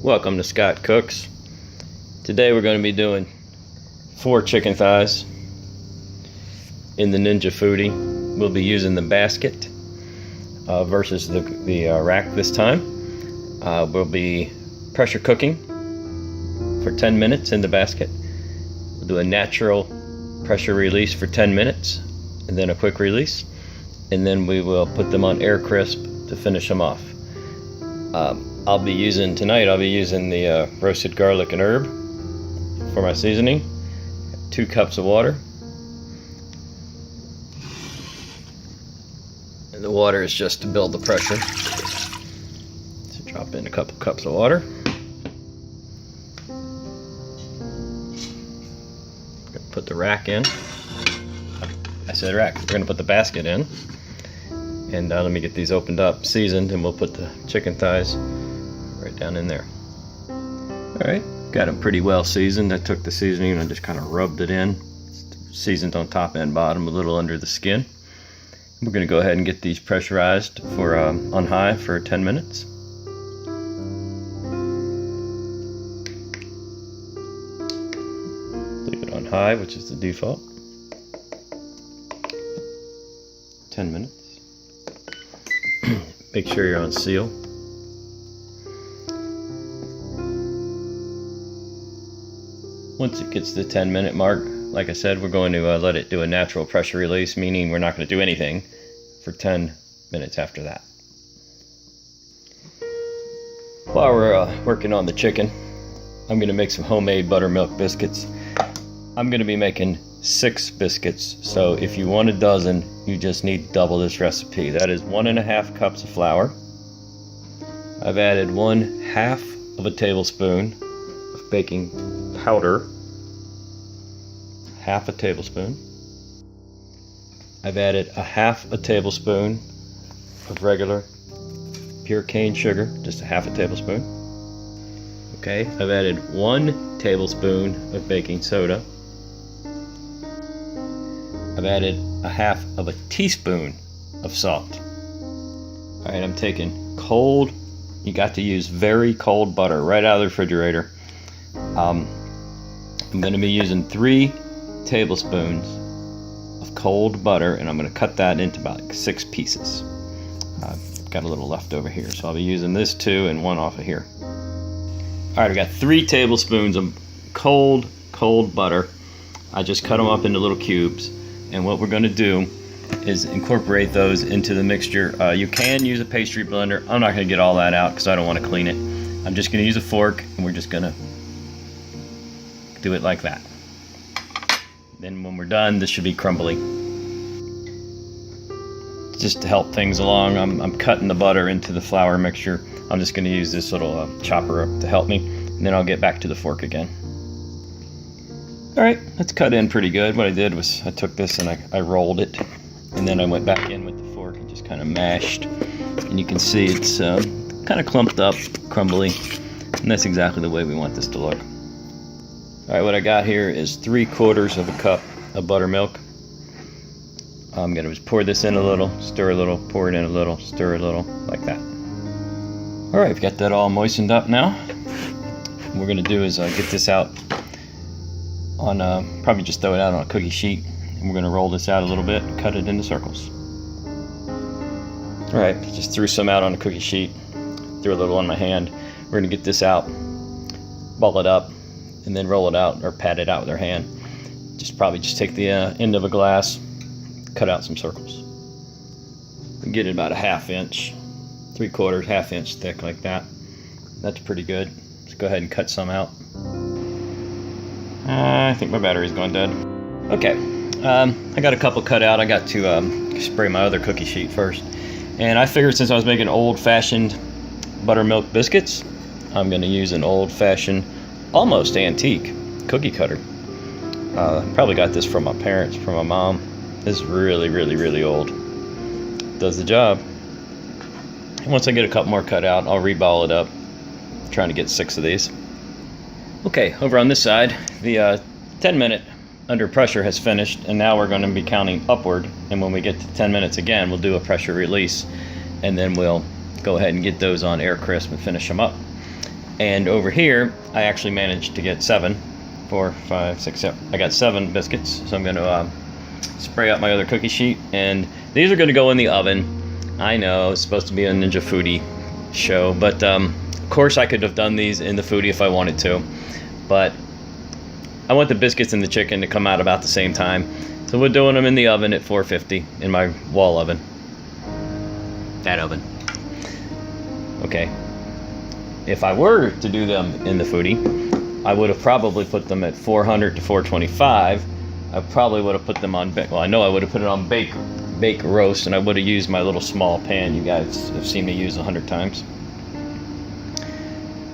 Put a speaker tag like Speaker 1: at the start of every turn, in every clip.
Speaker 1: Welcome to Scott Cooks. Today we're going to be doing 4 chicken thighs in the Ninja Foodi. We'll be using the basket versus the rack this time. We'll be pressure cooking for 10 minutes in the basket. We'll do a natural pressure release for 10 minutes and then a quick release, and then we will put them on air crisp to finish them off. I'll be using the roasted garlic and herb for my seasoning. 2 cups of water. And the water is just to build the pressure. So drop in a couple cups of water. Gonna put the rack in. I said rack. We're gonna put the basket in. And let me get these opened up, seasoned, and we'll put the chicken thighs right down in there. Alright, got them pretty well seasoned. I took the seasoning and I just kind of rubbed it in. It's seasoned on top and bottom, a little under the skin. We're going to go ahead and get these pressurized for on high for 10 minutes. Leave it on high, which is the default. 10 minutes. Make sure you're on seal. Once it gets to the 10-minute mark, like I said, we're going to let it do a natural pressure release, meaning we're not going to do anything for 10 minutes after that. While we're working on the chicken, I'm going to make some homemade buttermilk biscuits. I'm going to be making 6 biscuits, so if you want a dozen, you just need double this recipe. That is 1.5 cups of flour. I've added 1/2 of a tablespoon of baking powder. 1/2 tablespoon. I've added 1/2 tablespoon of regular pure cane sugar, just 1/2 tablespoon. Okay, I've added 1 tablespoon of baking soda. I've added 1/2 teaspoon of salt. Alright, I'm taking cold, you got to use very cold butter right out of the refrigerator. I'm going to be using 3 tablespoons of cold butter, and I'm going to cut that into about 6 pieces. I've got a little left over here, so I'll be using this 2 and 1 off of here. Alright, I've got 3 tablespoons of cold butter. I just cut them up into little cubes. And what we're going to do is incorporate those into the mixture. You can use a pastry blender. I'm not going to get all that out because I don't want to clean it. I'm just going to use a fork, and we're just going to do it like that. Then when we're done, this should be crumbly. Just to help things along, I'm cutting the butter into the flour mixture. I'm just going to use this little chopper to help me, and then I'll get back to the fork again. Alright, that's cut in pretty good. What I did was I took this and I rolled it, and then I went back in with the fork and just kind of mashed. And you can see it's kind of clumped up, crumbly, and that's exactly the way we want this to look. Alright, what I got here is 3/4 cup of buttermilk. I'm going to just pour this in a little, stir a little, pour it in a little, stir a little, like that. Alright, we've got that all moistened up now. What we're going to do is get this out on, probably just throw it out on a cookie sheet, and we're going to roll this out a little bit and cut it into circles. Alright, just threw some out on a cookie sheet, threw a little on my hand. We're going to get this out, ball it up, and then roll it out or pat it out with our hand. Probably just take the end of a glass, cut out some circles. And get it about a 1/2 inch, 3/4, 1/2 inch thick like that. That's pretty good. Let's go ahead and cut some out. I think my battery's going dead. Okay, I got a couple cut out. I got to spray my other cookie sheet first. And I figured since I was making old-fashioned buttermilk biscuits, I'm going to use an old-fashioned, almost antique cookie cutter. Probably got this from my parents, from my mom. This is really old. Does the job. And once I get a couple more cut out, I'll reball it up. I'm trying to get 6 of these. Okay, over on this side, the 10-minute under pressure has finished, and now we're going to be counting upward, and when we get to 10 minutes again, we'll do a pressure release, and then we'll go ahead and get those on air crisp and finish them up. And over here, I actually managed to get 7, 4, 5, 6, 7. I got 7 biscuits, so I'm going to spray out my other cookie sheet. And these are going to go in the oven. I know, it's supposed to be a Ninja Foodi show, but of course I could have done these in the Foodi if I wanted to. But I want the biscuits and the chicken to come out about the same time. So we're doing them in the oven at 450 in my wall oven. That oven. Okay. If I were to do them in the Foodi, I would have probably put them at 400 to 425. I probably would have put them on bake. Well, I know I would have put it on bake roast, and I would have used my little small pan you guys have seen me use 100 times.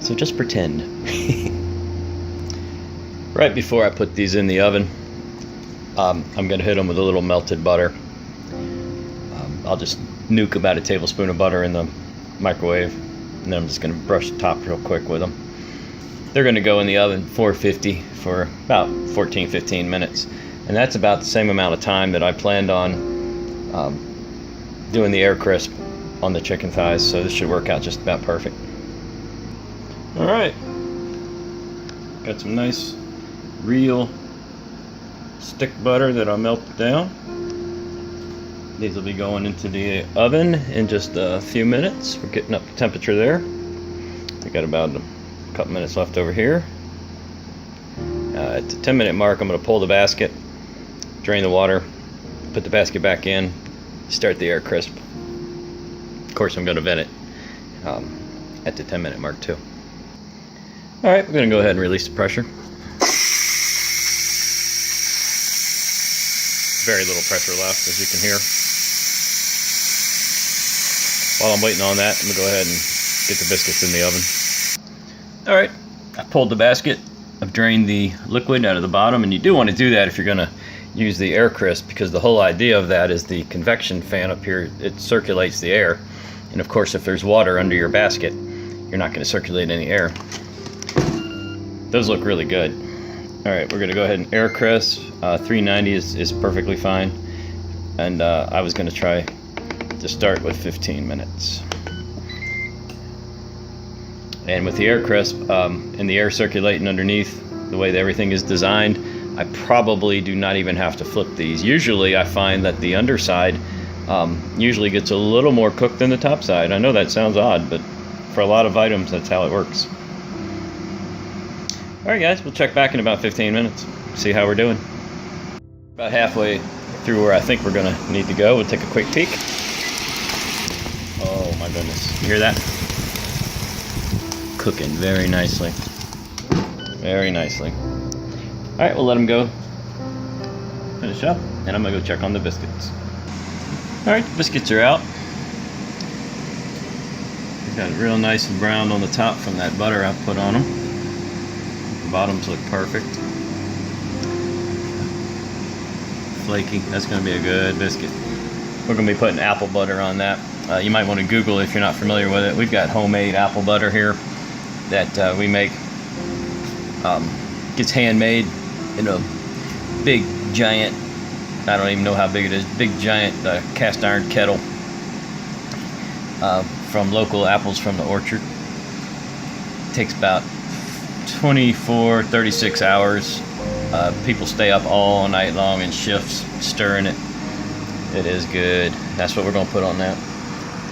Speaker 1: So just pretend. Right before I put these in the oven, I'm going to hit them with a little melted butter. I'll just nuke about a tablespoon of butter in the microwave, and then I'm just going to brush the top real quick with them. They're going to go in the oven 450 for about 14-15 minutes, and that's about the same amount of time that I planned on doing the air crisp on the chicken thighs, so this should work out just about perfect. Alright, got some nice real stick butter that I'll melt down. These will be going into the oven in just a few minutes. We're getting up the temperature there. We got about a couple minutes left over here. At the 10-minute mark, I'm going to pull the basket, drain the water, put the basket back in, start the air crisp. Of course, I'm going to vent it at the 10-minute mark too. Alright, we're going to go ahead and release the pressure. Very little pressure left, as you can hear. While I'm waiting on that, I'm going to go ahead and get the biscuits in the oven. Alright, I pulled the basket. I've drained the liquid out of the bottom, and you do want to do that if you're going to use the air crisp, because the whole idea of that is the convection fan up here, it circulates the air. And of course, if there's water under your basket, you're not going to circulate any air. Those look really good. Alright, we're going to go ahead and air crisp. 390 is perfectly fine. And I was going to try to start with 15 minutes. And with the air crisp and the air circulating underneath, the way that everything is designed, I probably do not even have to flip these. Usually I find that the underside usually gets a little more cooked than the top side. I know that sounds odd, but for a lot of items, that's how it works. Alright guys, we'll check back in about 15 minutes, see how we're doing. About halfway through where I think we're going to need to go. We'll take a quick peek. Oh my goodness, you hear that? Cooking very nicely. Very nicely. Alright, we'll let them go. Finish up, and I'm going to go check on the biscuits. Alright, the biscuits are out. Got it real nice and browned on the top from that butter I put on them. The bottoms look perfect. Flaky. That's going to be a good biscuit. We're going to be putting apple butter on that. You might want to Google if you're not familiar with it. We've got homemade apple butter here that we make. Gets handmade in a big giant, I don't even know how big it is, big giant cast iron kettle from local apples from the orchard. It takes about 36 hours. People stay up all night long in shifts stirring it. It is good. That's what we're going to put on that.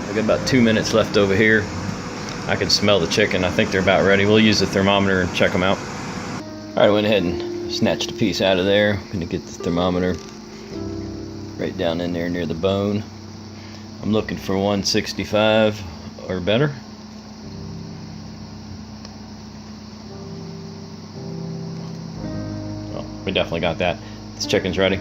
Speaker 1: We've got about 2 minutes left over here. I can smell the chicken. I think they're about ready. We'll use the thermometer and check them out. Alright, I went ahead and snatched a piece out of there. I'm going to get the thermometer right down in there near the bone. I'm looking for 165 or better. Oh, we definitely got that. This chicken's ready.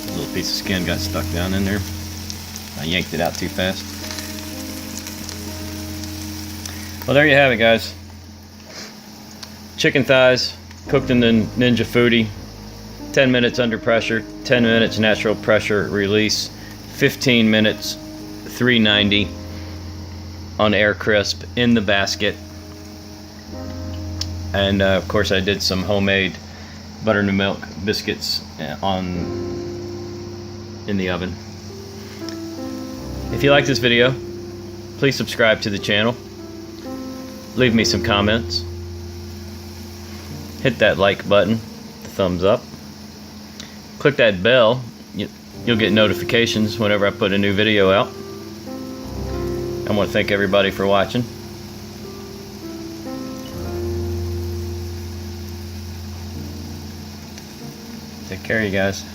Speaker 1: A little piece of skin got stuck down in there. I yanked it out too fast. Well, there you have it, guys. Chicken thighs cooked in the Ninja Foodi. 10 minutes under pressure, 10 minutes natural pressure release, 15 minutes 390 on air crisp in the basket. And of course I did some homemade buttermilk biscuits in the oven. If you like this video, please subscribe to the channel. Leave me some comments. Hit that like button, the thumbs up. Click that bell. You'll get notifications whenever I put a new video out. I want to thank everybody for watching. Take care, you guys.